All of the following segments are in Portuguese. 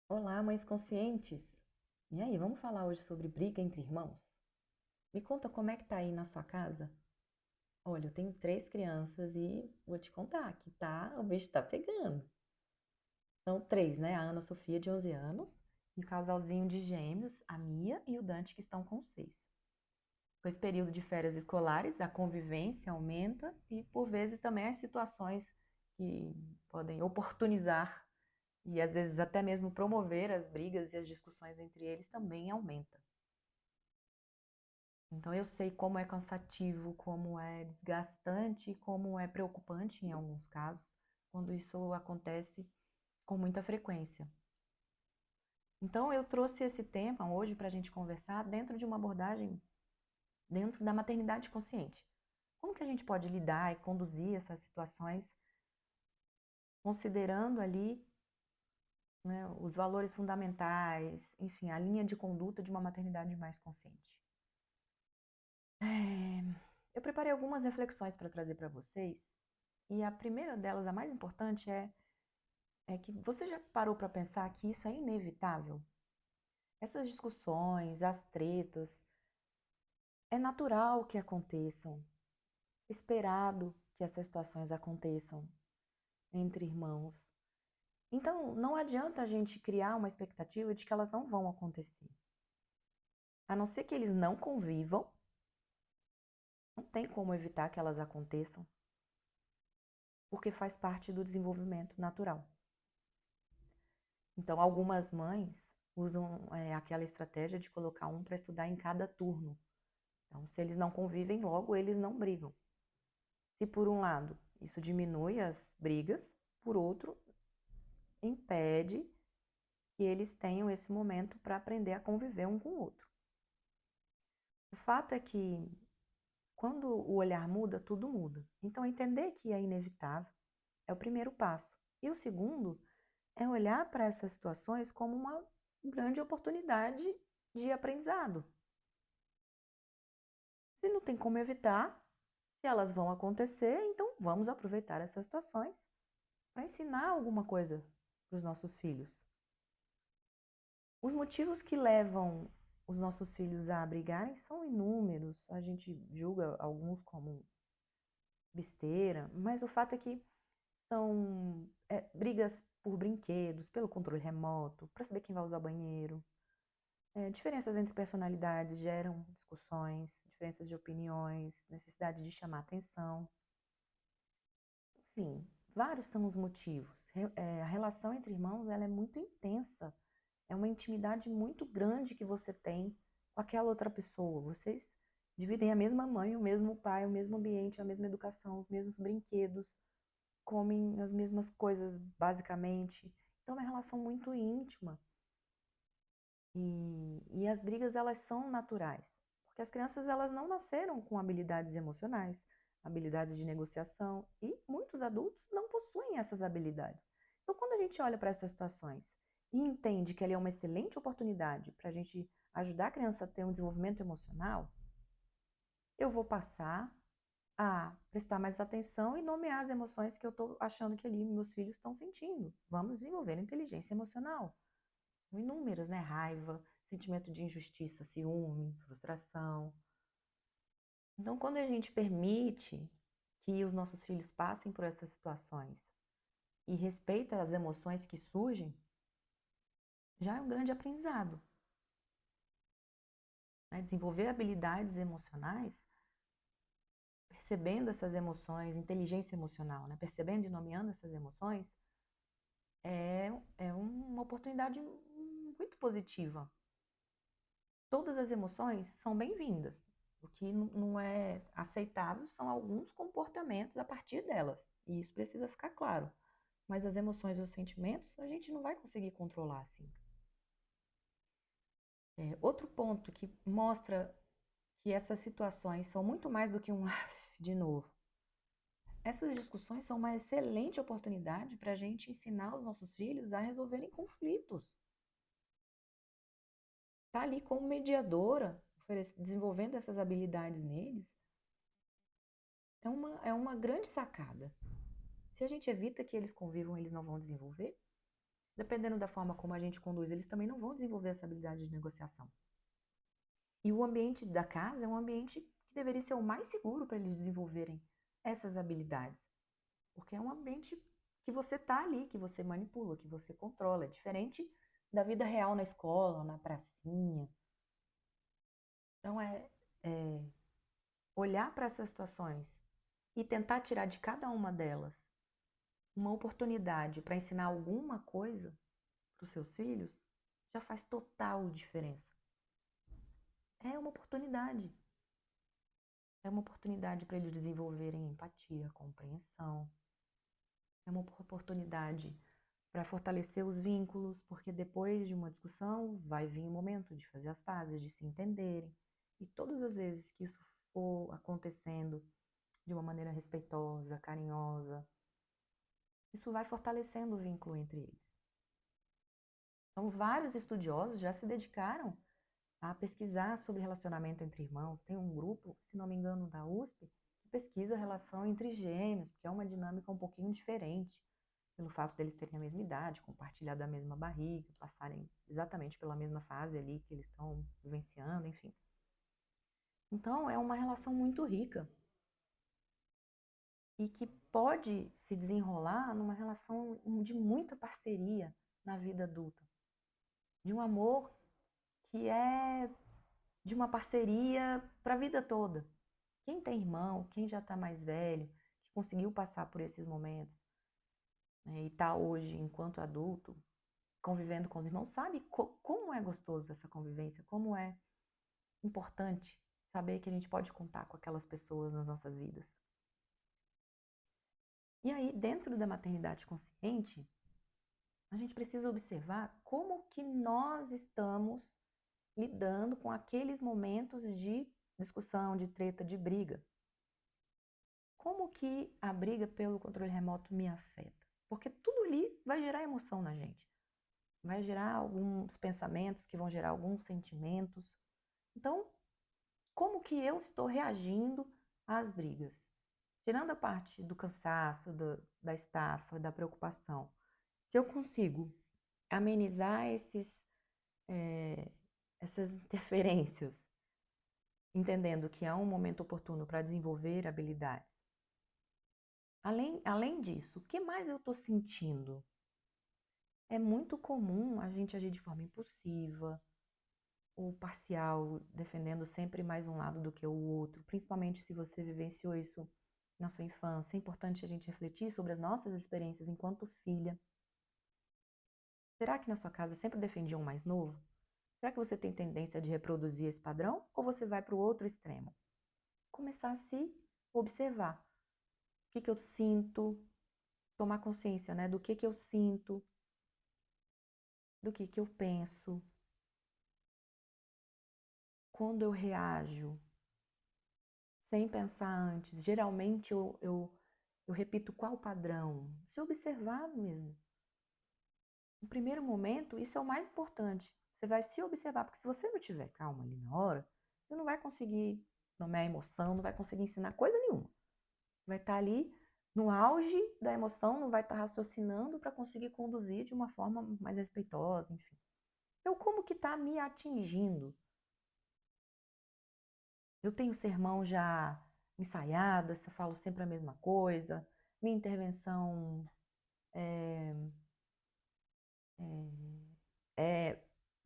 Olá, mães conscientes! E aí, vamos falar hoje sobre briga entre irmãos? Me conta como é que tá aí na sua casa? Olha, eu tenho 3 crianças e vou te contar que o bicho tá pegando. São três, né? A Ana Sofia, de 11 anos, e o casalzinho de gêmeos, a Mia e o Dante, que estão com 6. Com esse período de férias escolares, a convivência aumenta e, por vezes, também as situações que podem oportunizar e, às vezes, até mesmo promover as brigas e as discussões entre eles também aumenta. Então eu sei como é cansativo, como é desgastante, como é preocupante em alguns casos, quando isso acontece com muita frequência. Então eu trouxe esse tema hoje para a gente conversar dentro de uma abordagem dentro da maternidade consciente. Como que a gente pode lidar e conduzir essas situações, considerando ali, né, os valores fundamentais, enfim, a linha de conduta de uma maternidade mais consciente. Eu preparei algumas reflexões para trazer para vocês, e a primeira delas, a mais importante, é que você já parou para pensar que isso é inevitável? Essas discussões, as tretas, é natural que aconteçam, esperado que essas situações aconteçam entre irmãos. Então, não adianta a gente criar uma expectativa de que elas não vão acontecer. A não ser que eles não convivam, não tem como evitar que elas aconteçam, porque faz parte do desenvolvimento natural. Então, algumas mães usam aquela estratégia de colocar um para estudar em cada turno. Então, se eles não convivem, logo eles não brigam. Se por um lado isso diminui as brigas, por outro, impede que eles tenham esse momento para aprender a conviver um com o outro. O fato é que quando o olhar muda, tudo muda. Então, entender que é inevitável é o primeiro passo. E o segundo é olhar para essas situações como uma grande oportunidade de aprendizado. Se não tem como evitar, se elas vão acontecer, então vamos aproveitar essas situações para ensinar alguma coisa para os nossos filhos. Os motivos que levam os nossos filhos a brigarem são inúmeros. A gente julga alguns como besteira, mas o fato é que são brigas por brinquedos, pelo controle remoto, para saber quem vai usar o banheiro. Diferenças entre personalidades geram discussões, diferenças de opiniões, necessidade de chamar atenção. Enfim, vários são os motivos. A relação entre irmãos ela é muito intensa. É uma intimidade muito grande que você tem com aquela outra pessoa. Vocês dividem a mesma mãe, o mesmo pai, o mesmo ambiente, a mesma educação, os mesmos brinquedos, comem as mesmas coisas, basicamente. Então, é uma relação muito íntima. E as brigas, elas são naturais. Porque as crianças, elas não nasceram com habilidades emocionais, habilidades de negociação, e muitos adultos não possuem essas habilidades. Então, quando a gente olha para essas situações e entende que ela é uma excelente oportunidade para a gente ajudar a criança a ter um desenvolvimento emocional, eu vou passar a prestar mais atenção e nomear as emoções que eu estou achando que ali meus filhos estão sentindo. Vamos desenvolver inteligência emocional. Inúmeras, né? Raiva, sentimento de injustiça, ciúme, frustração. Então, quando a gente permite que os nossos filhos passem por essas situações e respeita as emoções que surgem, já é um grande aprendizado. Né? Desenvolver habilidades emocionais, percebendo essas emoções, inteligência emocional, né? Percebendo e nomeando essas emoções, é uma oportunidade muito positiva. Todas as emoções são bem-vindas. O que não é aceitável são alguns comportamentos a partir delas. E isso precisa ficar claro. Mas as emoções e os sentimentos a gente não vai conseguir controlar assim. Outro ponto que mostra que essas situações são muito mais do que um de novo. Essas discussões são uma excelente oportunidade para a gente ensinar os nossos filhos a resolverem conflitos. Tá ali como mediadora, desenvolvendo essas habilidades neles, é uma grande sacada. Se a gente evita que eles convivam, eles não vão desenvolver. dependendo da forma como a gente conduz, eles também não vão desenvolver essa habilidade de negociação. E o ambiente da casa é um ambiente que deveria ser o mais seguro para eles desenvolverem essas habilidades. Porque é um ambiente que você está ali, que você manipula, que você controla. É diferente da vida real na escola, na pracinha. Então, é olhar para essas situações e tentar tirar de cada uma delas uma oportunidade para ensinar alguma coisa para os seus filhos, já faz total diferença. É uma oportunidade. É uma oportunidade para eles desenvolverem empatia, compreensão. É uma oportunidade para fortalecer os vínculos, porque depois de uma discussão vai vir o momento de fazer as pazes, de se entenderem. E todas as vezes que isso for acontecendo de uma maneira respeitosa, carinhosa, isso vai fortalecendo o vínculo entre eles. Então, vários estudiosos já se dedicaram a pesquisar sobre relacionamento entre irmãos. Tem um grupo, se não me engano, da USP, que pesquisa a relação entre gêmeos, porque é uma dinâmica um pouquinho diferente, pelo fato deles terem a mesma idade, compartilhar da mesma barriga, passarem exatamente pela mesma fase ali que eles estão vivenciando, enfim. Então, é uma relação muito rica e que pode se desenrolar numa relação de muita parceria na vida adulta, de um amor que é de uma parceria para a vida toda. Quem tem irmão, quem já está mais velho, que conseguiu passar por esses momentos, né, e está hoje, enquanto adulto, convivendo com os irmãos, sabe como é gostoso essa convivência, como é importante saber que a gente pode contar com aquelas pessoas nas nossas vidas. E aí, dentro da maternidade consciente, a gente precisa observar como que nós estamos lidando com aqueles momentos de discussão, de treta, de briga. Como que a briga pelo controle remoto me afeta? Porque tudo ali vai gerar emoção na gente. Vai gerar alguns pensamentos que vão gerar alguns sentimentos. Então, como que eu estou reagindo às brigas? Tirando a parte do cansaço, da estafa, da preocupação, se eu consigo amenizar essas interferências, entendendo que há um momento oportuno para desenvolver habilidades. Além disso, o que mais eu estou sentindo? É muito comum a gente agir de forma impulsiva ou parcial, defendendo sempre mais um lado do que o outro, principalmente se você vivenciou isso na sua infância. É importante a gente refletir sobre as nossas experiências enquanto filha. Será que na sua casa sempre defendiam um mais novo? Será que você tem tendência de reproduzir esse padrão ou você vai para o outro extremo? Começar a se observar. O que eu sinto? Tomar consciência, né, do que eu sinto, do que eu penso, quando eu reajo, sem pensar antes. Geralmente eu repito qual padrão. Se observar mesmo. No primeiro momento, isso é o mais importante. Você vai se observar, porque se você não tiver calma ali na hora, você não vai conseguir nomear emoção, não vai conseguir ensinar coisa nenhuma. Vai estar ali no auge da emoção, não vai estar raciocinando para conseguir conduzir de uma forma mais respeitosa, enfim. Então, como que está me atingindo? Eu tenho sermão já ensaiado, eu falo sempre a mesma coisa, minha intervenção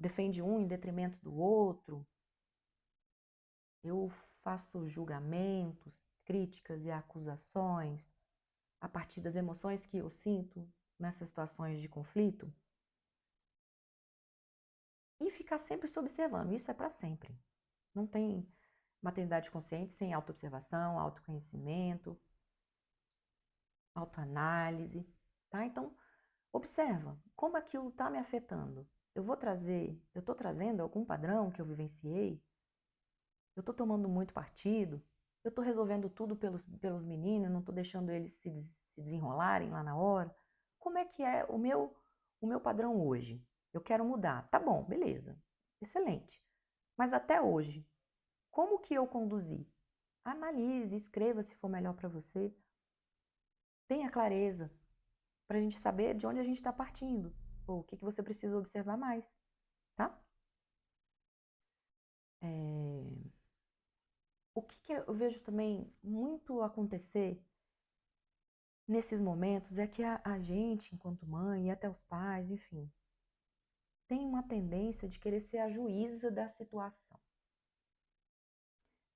defende um em detrimento do outro, eu faço julgamentos, críticas e acusações a partir das emoções que eu sinto nessas situações de conflito. E ficar sempre se observando, isso é para sempre. Não tem maternidade consciente sem autoobservação, autoconhecimento, autoanálise, tá? Então, observa como aquilo está me afetando. Eu estou trazendo algum padrão que eu vivenciei? Eu estou tomando muito partido? Eu estou resolvendo tudo pelos meninos, não estou deixando eles se desenrolarem lá na hora? Como é que é o meu padrão hoje? Eu quero mudar. Tá bom, beleza. Excelente. Mas até hoje, como que eu conduzi? Analise, escreva se for melhor para você. Tenha clareza para a gente saber de onde a gente está partindo. Ou o que você precisa observar mais, tá? O que eu vejo também muito acontecer nesses momentos é que a gente, enquanto mãe, e até os pais, enfim, tem uma tendência de querer ser a juíza da situação.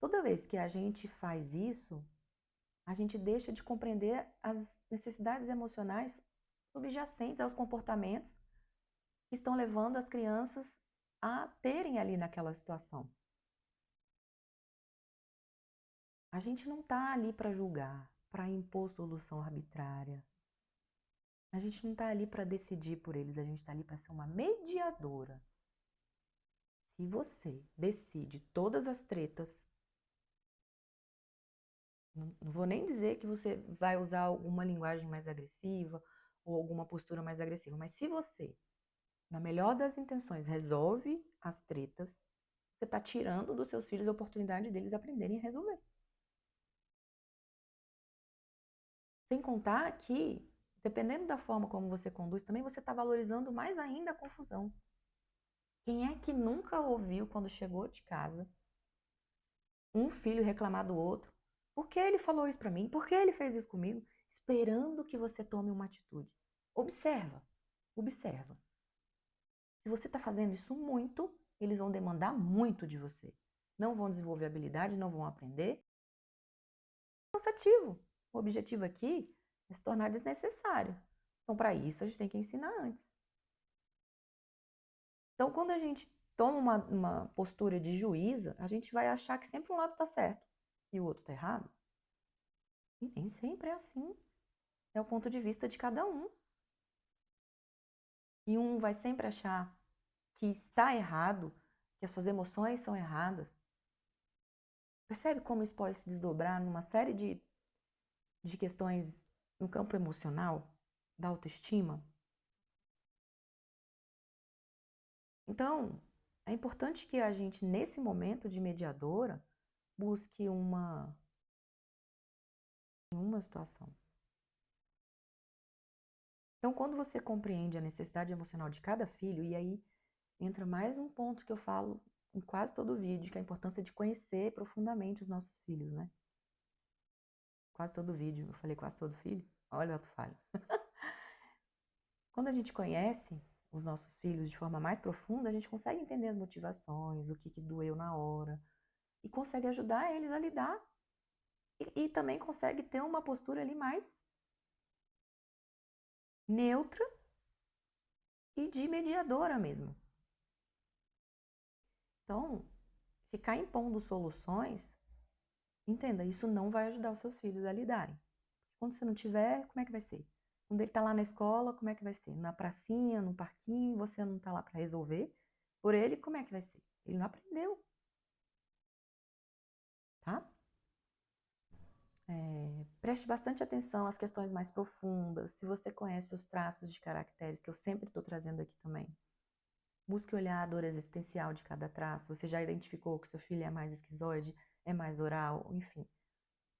Toda vez que a gente faz isso, a gente deixa de compreender as necessidades emocionais subjacentes aos comportamentos que estão levando as crianças a terem ali naquela situação. A gente não está ali para julgar, para impor solução arbitrária. A gente não está ali para decidir por eles, a gente está ali para ser uma mediadora. Se você decide todas as tretas, não vou nem dizer que você vai usar alguma linguagem mais agressiva ou alguma postura mais agressiva, mas se você, na melhor das intenções, resolve as tretas, você está tirando dos seus filhos a oportunidade deles aprenderem a resolver. Sem contar que, dependendo da forma como você conduz, também você está valorizando mais ainda a confusão. Quem é que nunca ouviu, quando chegou de casa, um filho reclamar do outro? Por que ele falou isso para mim? Por que ele fez isso comigo? Esperando que você tome uma atitude. Observa, observa. Se você está fazendo isso muito, eles vão demandar muito de você. Não vão desenvolver habilidade, não vão aprender. É cansativo. O objetivo aqui é se tornar desnecessário. Então, para isso, a gente tem que ensinar antes. Então, quando a gente toma uma postura de juíza, a gente vai achar que sempre um lado está certo e o outro está errado. E nem sempre é assim. É o ponto de vista de cada um. E um vai sempre achar que está errado, que as suas emoções são erradas. Percebe como isso pode se desdobrar numa série de questões no campo emocional, da autoestima? Então, é importante que a gente, nesse momento de mediadora, busque uma situação. Então, quando você compreende a necessidade emocional de cada filho, e aí entra mais um ponto que eu falo em quase todo o vídeo, que é a importância de conhecer profundamente os nossos filhos, né? Quase todo vídeo, eu falei quase todo filho, olha o ato falho. Quando a gente conhece os nossos filhos de forma mais profunda, a gente consegue entender as motivações, o que doeu na hora, e consegue ajudar eles a lidar. E também consegue ter uma postura ali mais neutra e de mediadora mesmo. Então, ficar impondo soluções, entenda, isso não vai ajudar os seus filhos a lidarem. Quando você não tiver, como é que vai ser? Quando ele está lá na escola, como é que vai ser? Na pracinha, no parquinho, você não está lá para resolver por ele, como é que vai ser? Ele não aprendeu. Tá? Preste bastante atenção às questões mais profundas. Se você conhece os traços de caracteres, que eu sempre estou trazendo aqui também, busque olhar a dor existencial de cada traço. Você já identificou que seu filho é mais esquizoide, é mais oral, enfim.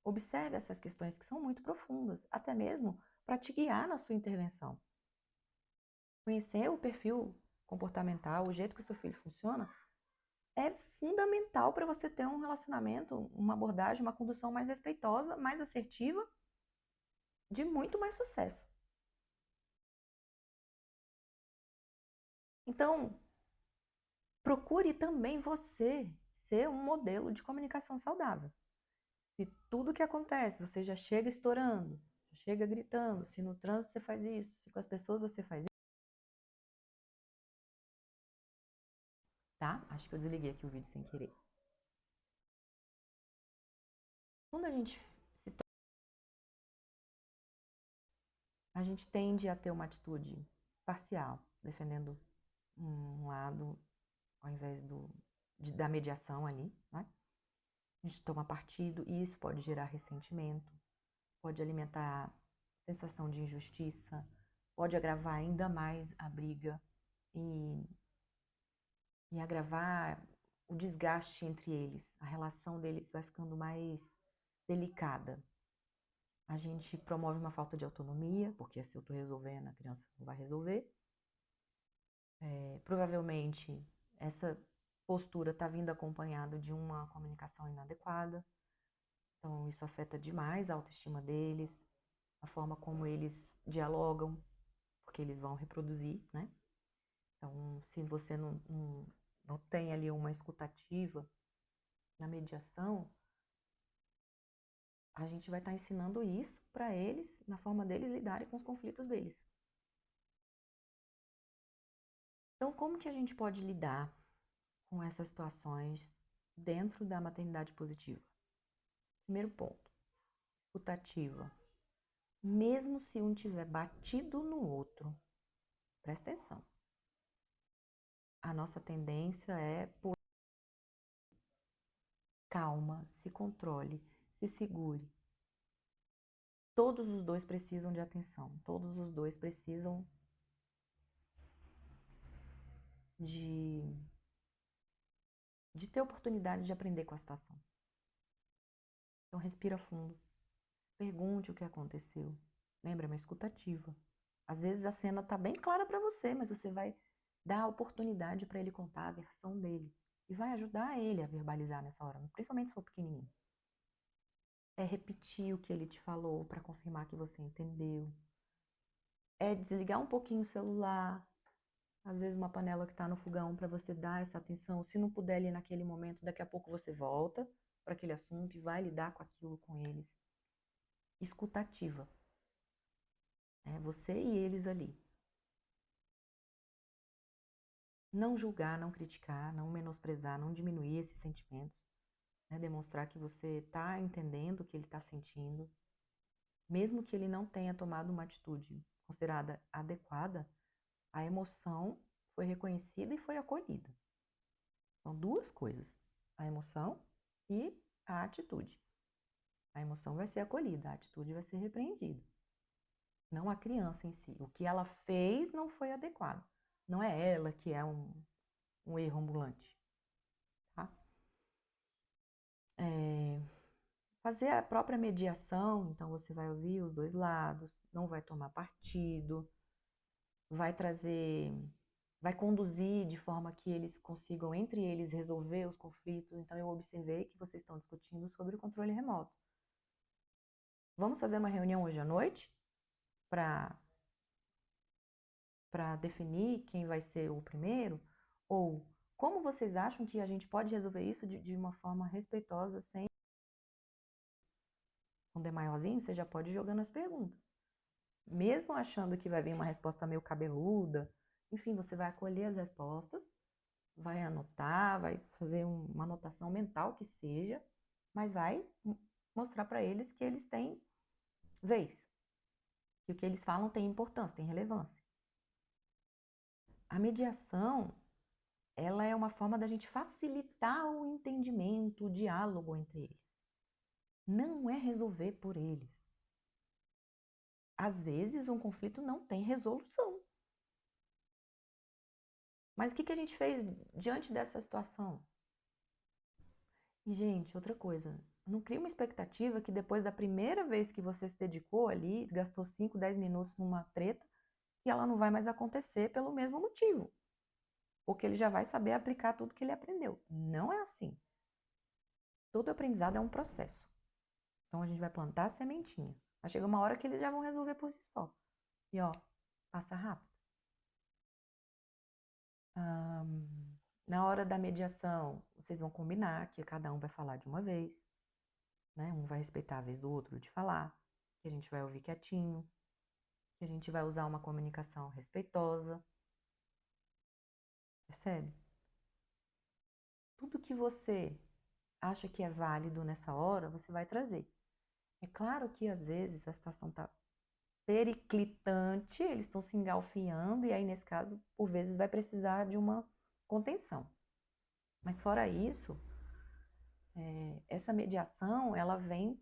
Observe essas questões que são muito profundas, até mesmo para te guiar na sua intervenção. Conhecer o perfil comportamental, o jeito que o seu filho funciona, é fundamental para você ter um relacionamento, uma abordagem, uma condução mais respeitosa, mais assertiva, de muito mais sucesso. Então, procure também você ser um modelo de comunicação saudável. Se tudo que acontece, você já chega estourando, já chega gritando, se no trânsito você faz isso, se com as pessoas você faz isso, tá? Acho que eu desliguei aqui o vídeo sem querer. Quando a gente tende a ter uma atitude parcial, defendendo um lado ao invés da mediação ali, né? A gente toma partido e isso pode gerar ressentimento, pode alimentar sensação de injustiça, pode agravar ainda mais a briga e agravar o desgaste entre eles. A relação deles vai ficando mais delicada. A gente promove uma falta de autonomia, porque se eu estou resolvendo, a criança não vai resolver. Provavelmente, essa postura está vindo acompanhada de uma comunicação inadequada. Então, isso afeta demais a autoestima deles, a forma como eles dialogam, porque eles vão reproduzir, né? Então, se você não tem ali uma escutativa na mediação, a gente vai estar ensinando isso para eles, na forma deles lidarem com os conflitos deles. Então, como que a gente pode lidar com essas situações dentro da maternidade positiva? Primeiro ponto, escutativa. Mesmo se um tiver batido no outro, presta atenção. A nossa tendência é por calma, se controle, se segure. Todos os dois precisam de atenção, todos os dois precisam de ter oportunidade de aprender com a situação. Então, respira fundo, pergunte o que aconteceu. Lembra, é uma escutativa. Às vezes a cena está bem clara para você, mas você vai dar a oportunidade para ele contar a versão dele. E vai ajudar ele a verbalizar nessa hora, principalmente se for pequenininho. É repetir o que ele te falou para confirmar que você entendeu. É desligar um pouquinho o celular. Às vezes uma panela que está no fogão para você dar essa atenção. Se não puder ali naquele momento, daqui a pouco você volta para aquele assunto e vai lidar com aquilo com eles. Escutativa. É você e eles ali. Não julgar, não criticar, não menosprezar, não diminuir esses sentimentos. Né? Demonstrar que você está entendendo o que ele está sentindo. Mesmo que ele não tenha tomado uma atitude considerada adequada, a emoção foi reconhecida e foi acolhida. São duas coisas, a emoção e a atitude. A emoção vai ser acolhida, a atitude vai ser repreendida. Não a criança em si. O que ela fez não foi adequado. Não é ela que é um erro ambulante. Tá? Fazer a própria mediação, então você vai ouvir os dois lados, não vai tomar partido, vai conduzir de forma que eles consigam, entre eles, resolver os conflitos. Então, eu observei que vocês estão discutindo sobre o controle remoto. Vamos fazer uma reunião hoje à noite para definir quem vai ser o primeiro? Ou como vocês acham que a gente pode resolver isso de uma forma respeitosa, sem... Quando é maiorzinho, você já pode ir jogando as perguntas. Mesmo achando que vai vir uma resposta meio cabeluda, enfim, você vai acolher as respostas, vai anotar, vai fazer uma anotação mental que seja, mas vai mostrar para eles que eles têm vez, que o que eles falam tem importância, tem relevância. A mediação, ela é uma forma da gente facilitar o entendimento, o diálogo entre eles. Não é resolver por eles. Às vezes, um conflito não tem resolução. Mas o que a gente fez diante dessa situação? E, gente, outra coisa, não cria uma expectativa que depois da primeira vez que você se dedicou ali, gastou 5, 10 minutos numa treta, que ela não vai mais acontecer pelo mesmo motivo. Porque ele já vai saber aplicar tudo que ele aprendeu. Não é assim. Todo aprendizado é um processo. Então, a gente vai plantar a sementinha. Vai chegar uma hora que eles já vão resolver por si só. E, ó, passa rápido. Na hora da mediação, vocês vão combinar que cada um vai falar de uma vez, né? Um vai respeitar a vez do outro de falar, que a gente vai ouvir quietinho, que a gente vai usar uma comunicação respeitosa. Percebe? Tudo que você acha que é válido nessa hora, você vai trazer. É claro que às vezes a situação está periclitante, eles estão se engalfinhando, e aí nesse caso, por vezes, vai precisar de uma contenção. Mas fora isso, essa mediação, ela vem...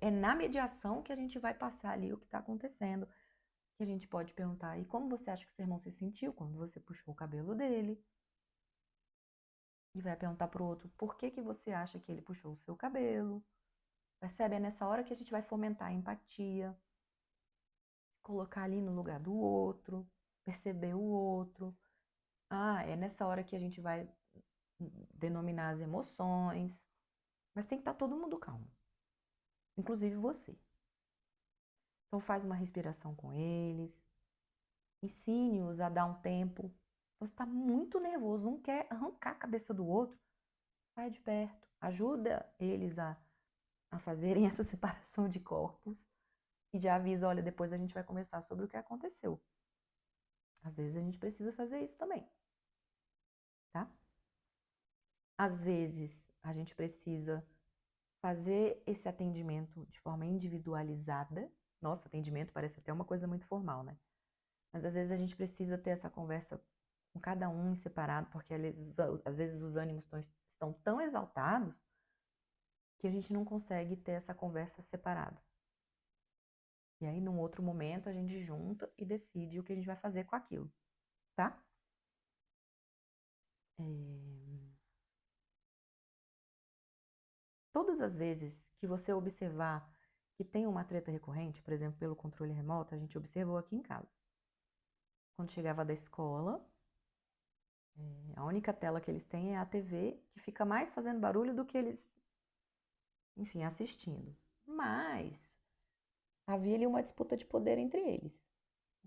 É na mediação que a gente vai passar ali o que está acontecendo. Que a gente pode perguntar, e como você acha que o seu irmão se sentiu quando você puxou o cabelo dele? E vai perguntar para o outro, por que você acha que ele puxou o seu cabelo? Percebe? É nessa hora que a gente vai fomentar a empatia, colocar ali no lugar do outro, perceber o outro. É nessa hora que a gente vai denominar as emoções, mas tem que estar todo mundo calmo, inclusive você. Então faz uma respiração com eles, ensine-os a dar um tempo. Você está muito nervoso, não quer arrancar a cabeça do outro, sai de perto, ajuda eles a fazerem essa separação de corpos e já avisa, olha, depois a gente vai conversar sobre o que aconteceu. Às vezes a gente precisa fazer isso também, tá? Às vezes a gente precisa fazer esse atendimento de forma individualizada. Nossa, atendimento parece até uma coisa muito formal, né? Mas às vezes a gente precisa ter essa conversa com cada um em separado, porque às vezes os ânimos estão tão exaltados que a gente não consegue ter essa conversa separada. E aí, num outro momento, a gente junta e decide o que a gente vai fazer com aquilo, tá? Todas as vezes que você observar que tem uma treta recorrente, por exemplo, pelo controle remoto, a gente observou aqui em casa. Quando chegava da escola, a única tela que eles têm é a TV, que fica mais fazendo barulho do que eles, enfim, assistindo. Mas havia ali uma disputa de poder entre eles.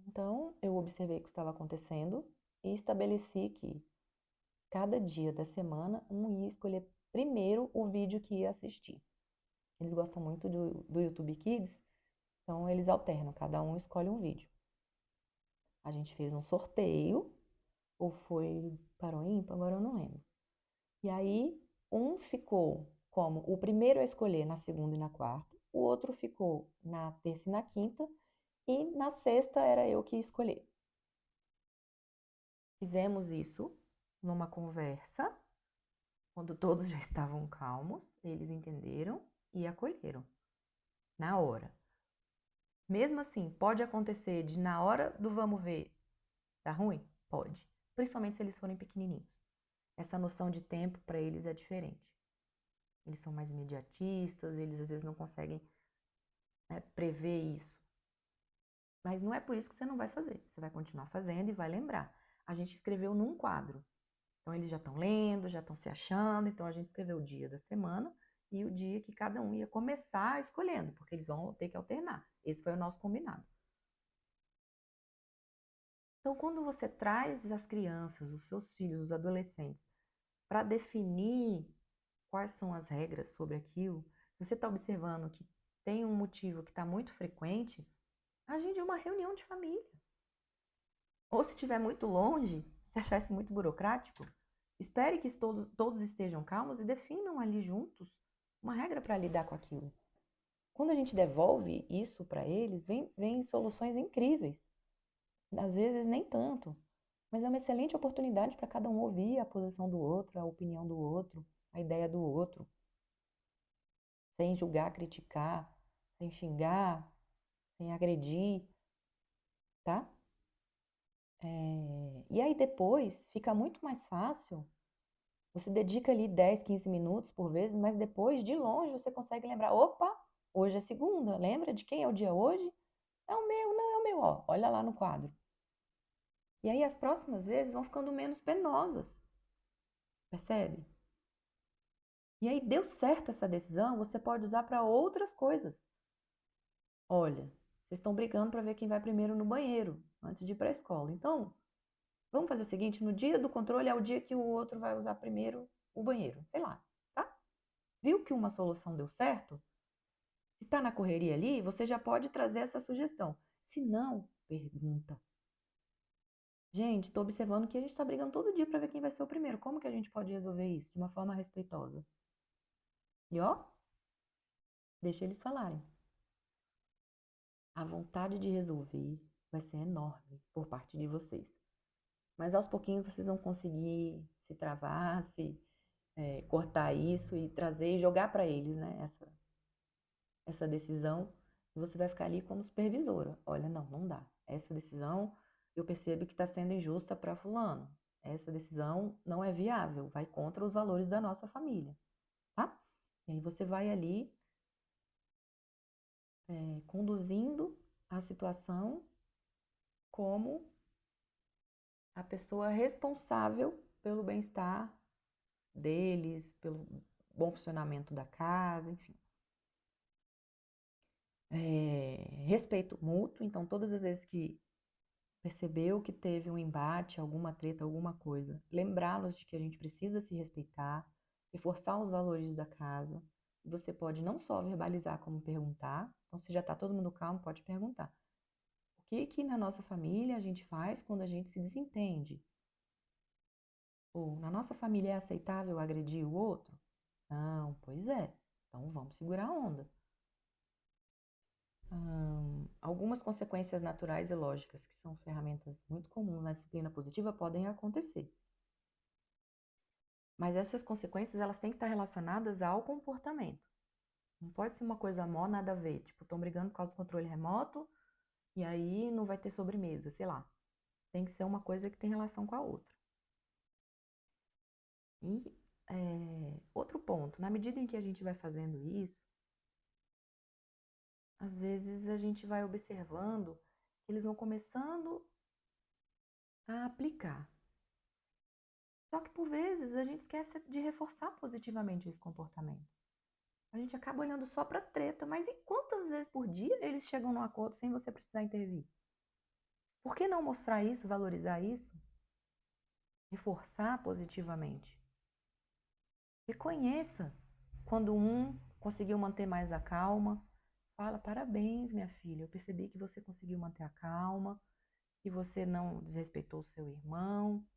Então, eu observei o que estava acontecendo e estabeleci que cada dia da semana um ia escolher primeiro o vídeo que ia assistir. Eles gostam muito do YouTube Kids, então eles alternam, cada um escolhe um vídeo. A gente fez um sorteio, ou foi para o ímpar, agora eu não lembro. E aí, um ficou como o primeiro a escolher na segunda e na quarta, o outro ficou na terça e na quinta, e na sexta era eu que ia escolher. Fizemos isso numa conversa, quando todos já estavam calmos, eles entenderam e acolheram, na hora. Mesmo assim, pode acontecer de na hora do vamos ver, tá ruim? Pode. Principalmente se eles forem pequenininhos. Essa noção de tempo para eles é diferente. Eles são mais imediatistas, eles às vezes não conseguem, né, prever isso. Mas não é por isso que você não vai fazer. Você vai continuar fazendo e vai lembrar. A gente escreveu num quadro. Então eles já estão lendo, já estão se achando. Então a gente escreveu o dia da semana e o dia que cada um ia começar escolhendo, porque eles vão ter que alternar. Esse foi o nosso combinado. Então, quando você traz as crianças, os seus filhos, os adolescentes, para definir quais são as regras sobre aquilo, se você está observando que tem um motivo que está muito frequente, agende uma reunião de família. Ou se estiver muito longe, se achar isso muito burocrático, espere que todos estejam calmos e definam ali juntos uma regra para lidar com aquilo. Quando a gente devolve isso para eles, vem soluções incríveis. Às vezes nem tanto, mas é uma excelente oportunidade para cada um ouvir a posição do outro, a opinião do outro, a ideia do outro, sem julgar, criticar, sem xingar, sem agredir, tá? E aí depois fica muito mais fácil. Você dedica ali 10, 15 minutos por vez, mas depois, de longe, você consegue lembrar: opa, hoje é segunda, lembra de quem é o dia hoje? É o meu, não é o meu, ó, olha lá no quadro. E aí as próximas vezes vão ficando menos penosas, percebe? E aí deu certo essa decisão, você pode usar para outras coisas. Olha, vocês estão brigando para ver quem vai primeiro no banheiro, antes de ir para a escola. Então, vamos fazer o seguinte, no dia do controle é o dia que o outro vai usar primeiro o banheiro, sei lá, tá? Viu que uma solução deu certo? Se está na correria ali, você já pode trazer essa sugestão. Se não, pergunta. Gente, estou observando que a gente está brigando todo dia para ver quem vai ser o primeiro. Como que a gente pode resolver isso de uma forma respeitosa? E ó, deixa eles falarem. A vontade de resolver vai ser enorme por parte de vocês. Mas aos pouquinhos vocês vão conseguir se travar, cortar isso e trazer e jogar para eles, né, essa decisão. E você vai ficar ali como supervisora. Olha, não dá. Essa decisão eu percebo que está sendo injusta para fulano. Essa decisão não é viável, vai contra os valores da nossa família, tá? E aí você vai ali conduzindo a situação como a pessoa responsável pelo bem-estar deles, pelo bom funcionamento da casa, enfim. Respeito mútuo, então todas as vezes que percebeu que teve um embate, alguma treta, alguma coisa, lembrá-los de que a gente precisa se respeitar, reforçar os valores da casa. Você pode não só verbalizar, como perguntar. Então, se já está todo mundo calmo, pode perguntar. O que que na nossa família a gente faz quando a gente se desentende? Ou na nossa família é aceitável agredir o outro? Não, pois é. Então vamos segurar a onda. Algumas consequências naturais e lógicas, que são ferramentas muito comuns na disciplina positiva, podem acontecer. Mas essas consequências, elas têm que estar relacionadas ao comportamento. Não pode ser uma coisa mó, nada a ver. Tipo, estão brigando por causa do controle remoto e aí não vai ter sobremesa, sei lá. Tem que ser uma coisa que tem relação com a outra. E outro ponto, na medida em que a gente vai fazendo isso, às vezes a gente vai observando que eles vão começando a aplicar. Só que por vezes a gente esquece de reforçar positivamente esse comportamento. A gente acaba olhando só para treta, mas e quantas vezes por dia eles chegam num acordo sem você precisar intervir? Por que não mostrar isso, valorizar isso? Reforçar positivamente. Reconheça quando um conseguiu manter mais a calma. Fala, parabéns, minha filha, eu percebi que você conseguiu manter a calma, que você não desrespeitou o seu irmão.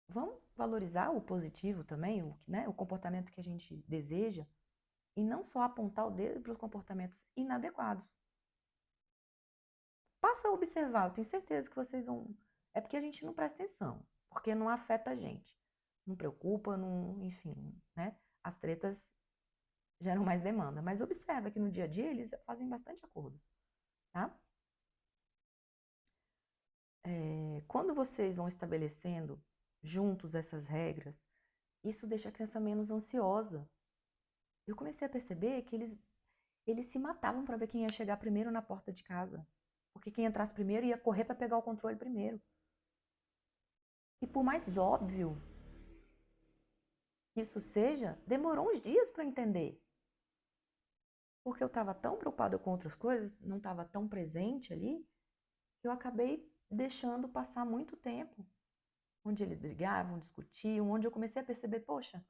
Vamos valorizar o positivo também, o comportamento que a gente deseja, e não só apontar o dedo para os comportamentos inadequados. Passa a observar, eu tenho certeza que vocês vão... É porque a gente não presta atenção, porque não afeta a gente. Não preocupa, não, enfim, né? As tretas geram mais demanda, mas observa que no dia a dia eles fazem bastante acordos, tá? Quando vocês vão estabelecendo juntos essas regras, isso deixa a criança menos ansiosa. Eu comecei a perceber que eles se matavam para ver quem ia chegar primeiro na porta de casa. Porque quem entrasse primeiro ia correr para pegar o controle primeiro. E por mais óbvio que isso seja, demorou uns dias para entender. Porque eu estava tão preocupada com outras coisas, não estava tão presente ali, que eu acabei deixando passar muito tempo. Onde eles brigavam, discutiam, onde eu comecei a perceber, poxa,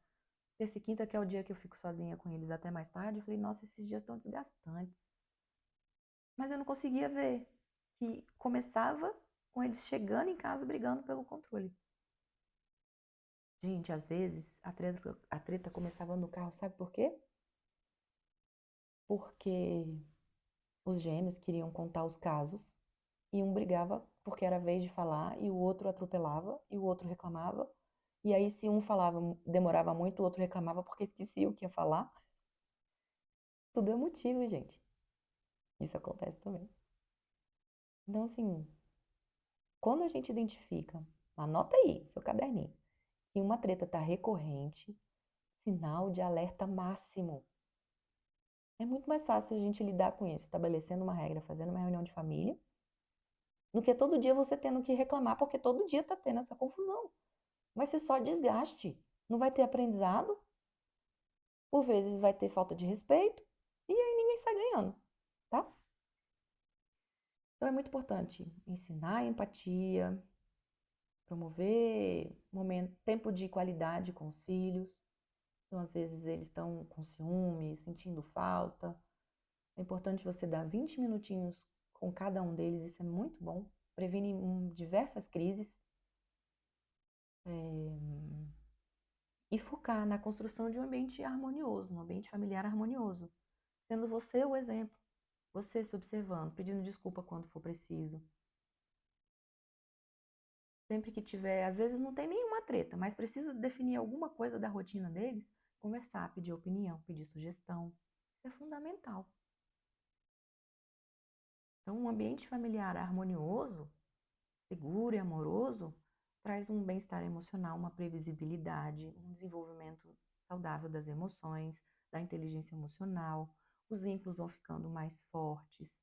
terça e quinta, que é o dia que eu fico sozinha com eles até mais tarde, eu falei, nossa, esses dias estão desgastantes. Mas eu não conseguia ver que começava com eles chegando em casa brigando pelo controle. Gente, às vezes a treta começava no carro, sabe por quê? Porque os gêmeos queriam contar os casos e um brigava porque era a vez de falar e o outro atropelava e o outro reclamava. E aí, se um falava, demorava muito, o outro reclamava porque esquecia o que ia falar. Tudo é motivo, gente. Isso acontece também. Então, assim, quando a gente identifica, anota aí, no seu caderninho, que uma treta está recorrente, sinal de alerta máximo. É muito mais fácil a gente lidar com isso, estabelecendo uma regra, fazendo uma reunião de família, do que todo dia você tendo que reclamar, porque todo dia está tendo essa confusão. Vai ser só desgaste, não vai ter aprendizado, por vezes vai ter falta de respeito, e aí ninguém sai ganhando, tá? Então é muito importante ensinar empatia, promover tempo de qualidade com os filhos. Então, às vezes, eles estão com ciúme, sentindo falta. É importante você dar 20 minutinhos com cada um deles, isso é muito bom. Previne diversas crises. E focar na construção de um ambiente harmonioso, um ambiente familiar harmonioso. Sendo você o exemplo. Você se observando, pedindo desculpa quando for preciso. Sempre que tiver, às vezes não tem nenhuma treta, mas precisa definir alguma coisa da rotina deles, conversar, pedir opinião, pedir sugestão. Isso é fundamental. Então, um ambiente familiar harmonioso, seguro e amoroso, traz um bem-estar emocional, uma previsibilidade, um desenvolvimento saudável das emoções, da inteligência emocional. Os vínculos vão ficando mais fortes.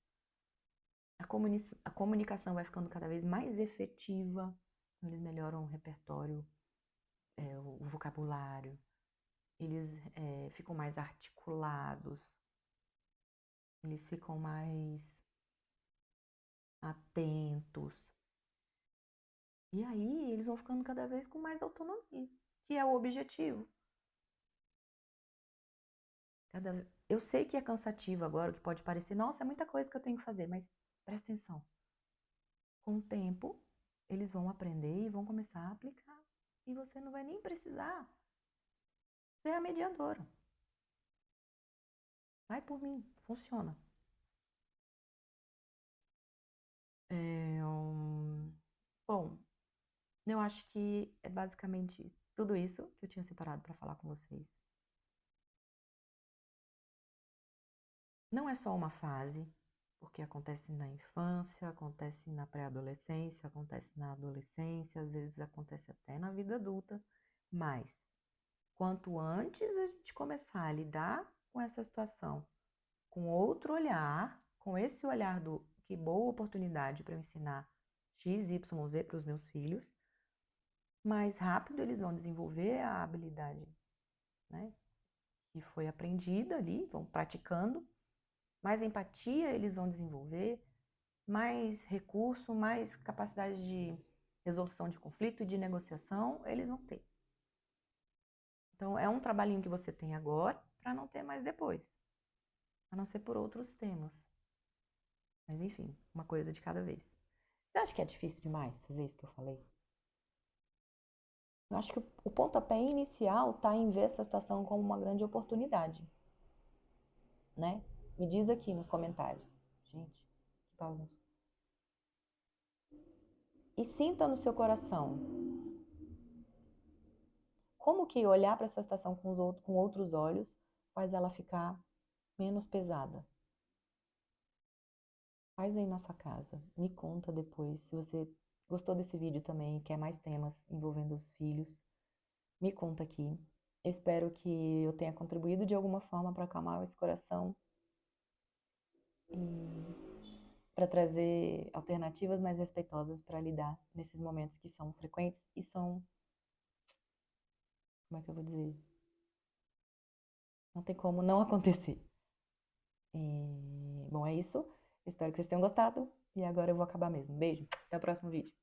A comunicação vai ficando cada vez mais efetiva. eles melhoram o repertório, o vocabulário, eles ficam mais articulados, eles ficam mais atentos. E aí eles vão ficando cada vez com mais autonomia, que é o objetivo. Eu sei que é cansativo agora, que pode parecer, nossa, é muita coisa que eu tenho que fazer, mas presta atenção. Com o tempo, eles vão aprender e vão começar a aplicar. E você não vai nem precisar ser a mediadora. Vai por mim, funciona. Bom, eu acho que é basicamente tudo isso que eu tinha separado para falar com vocês. Não é só uma fase, porque acontece na infância, acontece na pré-adolescência, acontece na adolescência, às vezes acontece até na vida adulta, mas quanto antes a gente começar a lidar com essa situação com outro olhar, com esse olhar do que boa oportunidade para eu ensinar X, Y, Z para os meus filhos, mais rápido eles vão desenvolver a habilidade, né, que foi aprendida ali, vão praticando, mais empatia eles vão desenvolver, mais recurso, mais capacidade de resolução de conflito e de negociação eles vão ter. Então, é um trabalhinho que você tem agora para não ter mais depois, a não ser por outros temas. Mas, enfim, uma coisa de cada vez. Você acha que é difícil demais fazer isso que eu falei? Eu acho que o pontapé inicial está em ver essa situação como uma grande oportunidade, né? Me diz aqui nos comentários. Gente, que bagunça. E sinta no seu coração como que olhar para essa situação com outros olhos faz ela ficar menos pesada. Faz aí na sua casa. Me conta depois. Se você gostou desse vídeo também e quer mais temas envolvendo os filhos, me conta aqui. Eu espero que eu tenha contribuído de alguma forma para acalmar esse coração e para trazer alternativas mais respeitosas para lidar nesses momentos que são frequentes e são, como é que eu vou dizer? Não tem como não acontecer. Bom, é isso. Espero que vocês tenham gostado e agora eu vou acabar mesmo. Beijo, até o próximo vídeo.